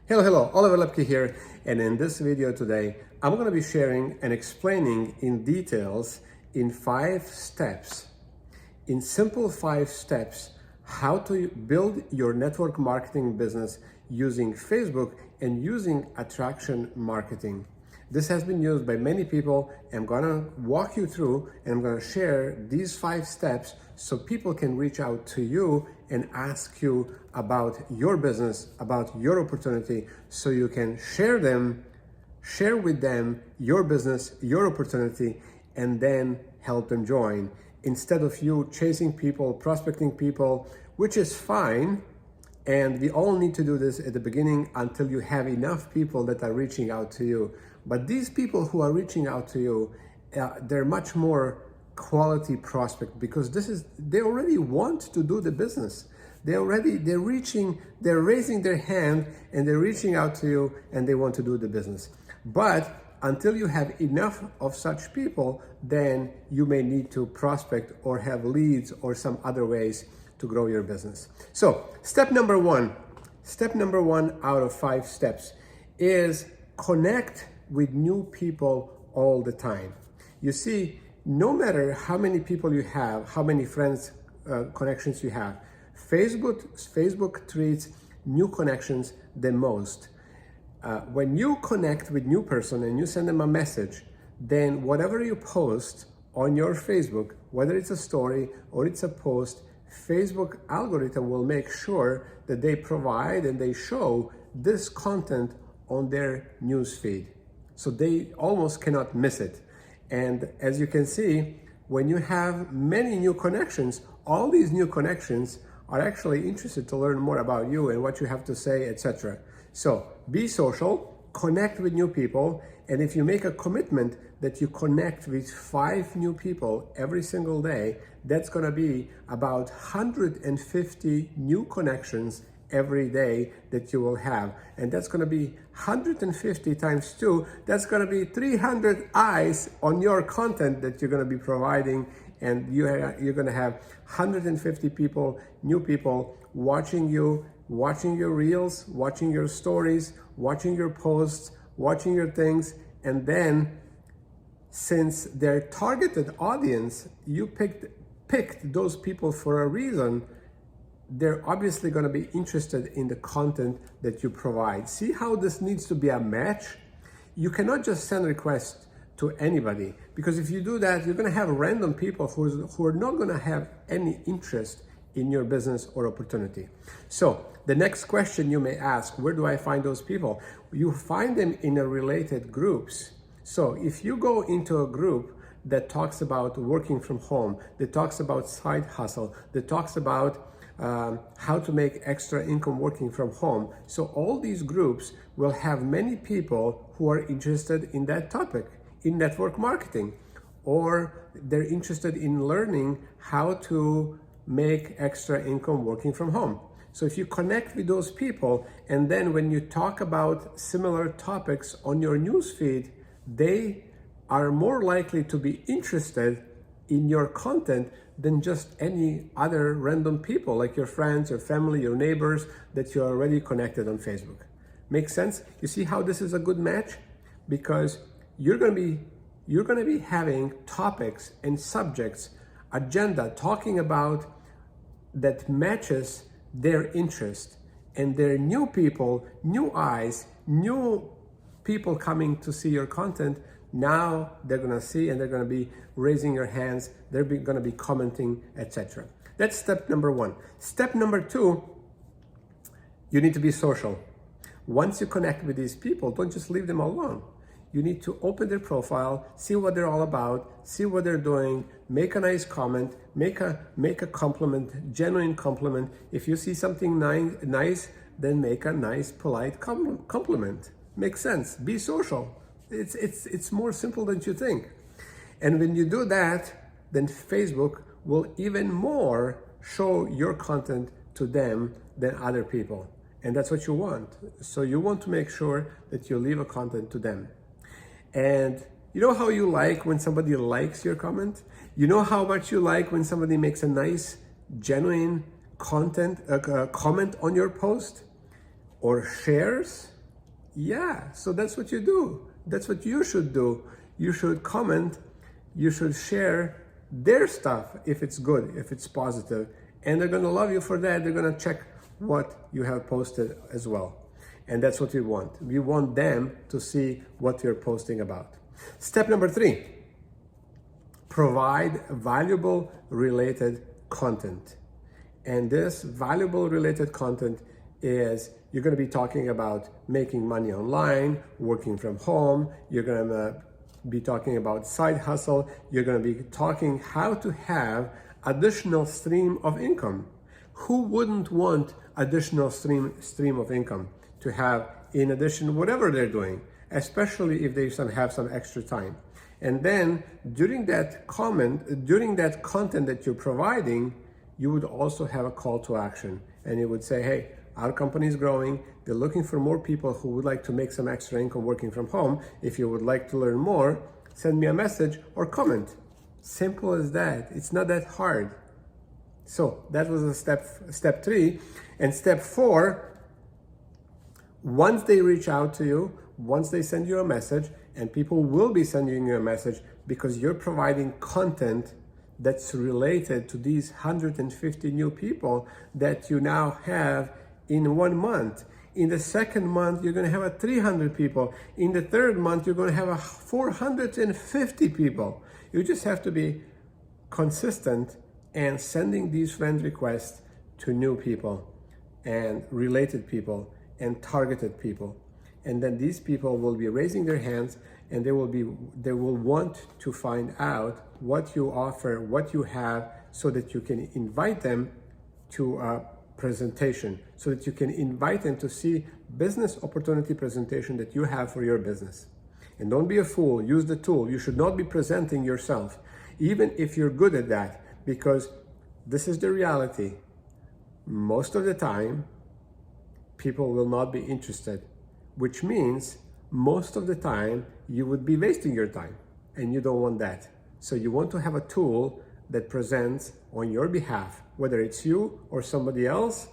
Hello, Oliver Lepke here, and in this video today, I'm going to be sharing and explaining in details in 5 steps, in simple 5 steps, how to build your network marketing business using Facebook and using attraction marketing. This has been used by many people. I'm going to walk you through and I'm going to share these 5 steps so people can reach out to you and ask you about your business, about your opportunity, so you can share with them your business, your opportunity, and then help them join. Instead of you chasing people, prospecting people, which is fine. And we all need to do this at the beginning until you have enough people that are reaching out to you. But these people who are reaching out to you, they're much more quality prospect because they already want to do the business. They're raising their hand and they're reaching out to you and they want to do the business. But until you have enough of such people, then you may need to prospect or have leads or some other ways to grow your business. So step number one out of 5 steps is connect with new people all the time. You see, no matter how many people you have, how many friends, connections you have, Facebook treats new connections the most. When you connect with new person and you send them a message, then whatever you post on your Facebook, whether it's a story or it's a post, Facebook algorithm will make sure that they provide and they show this content on their news feed. So they almost cannot miss it. And as you can see, when you have many new connections, all these new connections are actually interested to learn more about you and what you have to say, etc. So be social, connect with new people, and if you make a commitment that you connect with 5 new people every single day, that's going to be about 150 new connections every day that you will have. And that's going to be 150 times 2. That's going to be 300 eyes on your content that you're going to be providing. And you're going to have 150 people, new people watching you, watching your reels, watching your stories, watching your posts, watching your things. And then since their targeted audience, you picked those people for a reason, they're obviously going to be interested in the content that you provide. See how this needs to be a match? You cannot just send requests to anybody, because if you do that, you're going to have random people who are not going to have any interest in your business or opportunity. So the next question you may ask, where do I find those people? You find them in a related groups. So if you go into a group that talks about working from home, that talks about side hustle, that talks about how to make extra income working from home. So all these groups will have many people who are interested in that topic, in network marketing, or they're interested in learning how to make extra income working from home. So if you connect with those people, and then when you talk about similar topics on your newsfeed, they are more likely to be interested in your content than just any other random people like your friends, your family, your neighbors that you're already connected on Facebook. Makes sense? You see how this is a good match? Because you're going to be having topics and subjects, agenda talking about that matches their interest, and their new people, new eyes, new people coming to see your content. Now they're going to see and they're going to be raising your hands, they're going to be commenting, etc. That's step number 1. Step number 2, you need to be social. Once you connect with these people, don't just leave them alone. You need to open their profile, see what they're all about, see what they're doing, make a nice comment, make a compliment, genuine compliment. If you see something nice, then make a nice, polite compliment. Makes sense. Be social. It's more simple than you think. And when you do that, then Facebook will even more show your content to them than other people. And that's what you want. So you want to make sure that you leave a content to them. And you know how you like when somebody likes your comment? You know how much you like when somebody makes a nice, genuine comment on your post or shares? Yeah, so that's what you do. That's what you should do. You should comment, you should share their stuff if it's good, if it's positive, and they're gonna love you for that. They're gonna check what you have posted as well. And that's what we want. We want them to see what you're posting about. Step number 3, provide valuable related content. And this valuable related content is you're going to be talking about making money online, working from home. You're going to be talking about side hustle. You're going to be talking how to have additional stream of income. Who wouldn't want additional stream of income to have in addition whatever they're doing, especially if they have some extra time? And then during that content that you're providing, you would also have a call to action, and you would say, hey, our company is growing. They're looking for more people who would like to make some extra income working from home. If you would like to learn more, send me a message or comment. Simple as that. It's not that hard. So that was a step 3. And step 4, once they reach out to you, once they send you a message, and people will be sending you a message because you're providing content that's related to these 150 new people that you now have in 1 month. In the second month, you're going to have 300 people. In the third month, you're going to have 450 people. You just have to be consistent and sending these friend requests to new people and related people and targeted people. And then these people will be raising their hands, and they will want to find out what you offer, what you have, so that you can invite them to a presentation, so that you can invite them to see business opportunity presentation that you have for your business. And don't be a fool, use the tool. You should not be presenting yourself, even if you're good at that, because this is the reality. Most of the time, people will not be interested, which means most of the time you would be wasting your time, and you don't want that. So you want to have a tool that presents on your behalf, whether it's you or somebody else,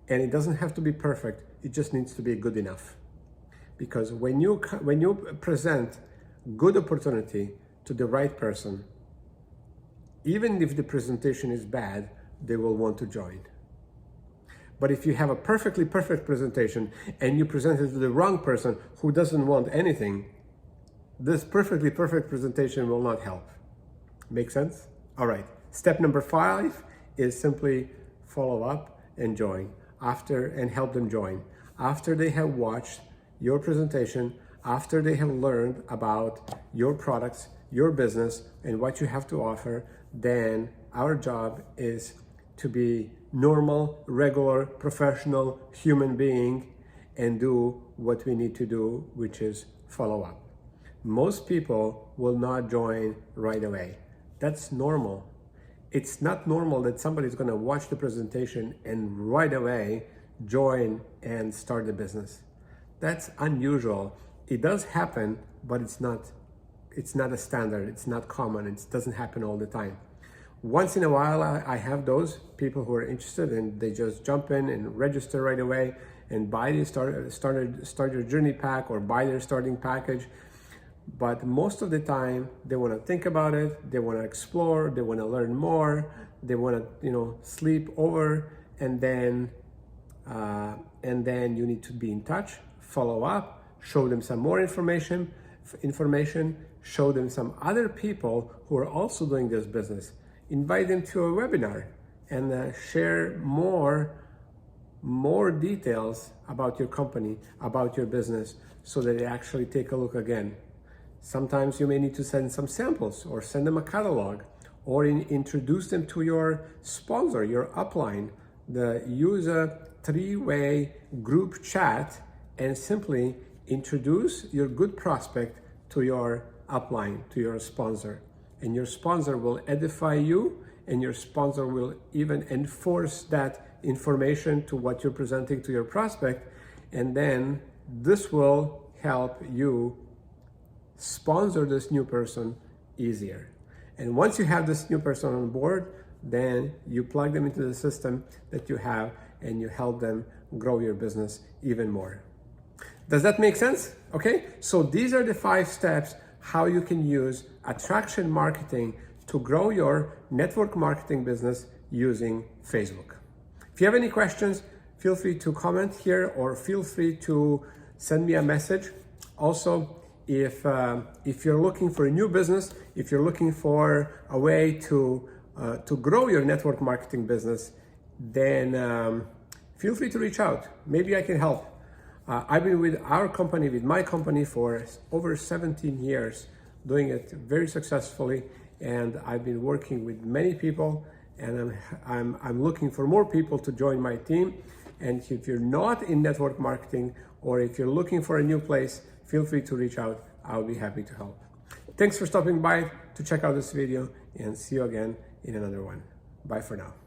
and it doesn't have to be perfect. It just needs to be good enough. Because when you present good opportunity to the right person, even if the presentation is bad, they will want to join. But if you have a perfect presentation and you present it to the wrong person who doesn't want anything, this perfect presentation will not help. Make sense? All right. Step number 5 is simply follow up and join and help them join. After they have watched your presentation, after they have learned about your products, your business, and what you have to offer, then our job is to be normal, regular, professional human being and do what we need to do, which is follow up. Most people will not join right away. That's normal. It's not normal that somebody's going to watch the presentation and right away join and start the business. That's unusual. It does happen, but it's not a standard. It's not common. It doesn't happen all the time. Once in a while, I have those people who are interested and they just jump in and register right away and buy the start your journey pack or buy their starting package. But most of the time, they want to think about it, they want to explore, they want to learn more, they want to sleep over, and then you need to be in touch, follow up, show them some more information, show them some other people who are also doing this business. Invite them to a webinar and share more details about your company, about your business, so that they actually take a look again. Sometimes you may need to send some samples or send them a catalog or introduce them to your sponsor, your upline. Use a 3-way group chat and simply introduce your good prospect to your upline, to your sponsor. And your sponsor will edify you, and your sponsor will even enforce that information to what you're presenting to your prospect. And then this will help you sponsor this new person easier. And once you have this new person on board, then you plug them into the system that you have and you help them grow your business even more. Does that make sense? Okay, so these are the 5 steps how you can use attraction marketing to grow your network marketing business using Facebook. If you have any questions, feel free to comment here or feel free to send me a message. Also, if you're looking for a new business, if you're looking for a way to grow your network marketing business, then feel free to reach out. Maybe I can help. I've been with my company for over 17 years, doing it very successfully, and I've been working with many people, and I'm looking for more people to join my team. And if you're not in network marketing, or if you're looking for a new place, feel free to reach out. I'll be happy to help. Thanks for stopping by to check out this video, and see you again in another one. Bye for now.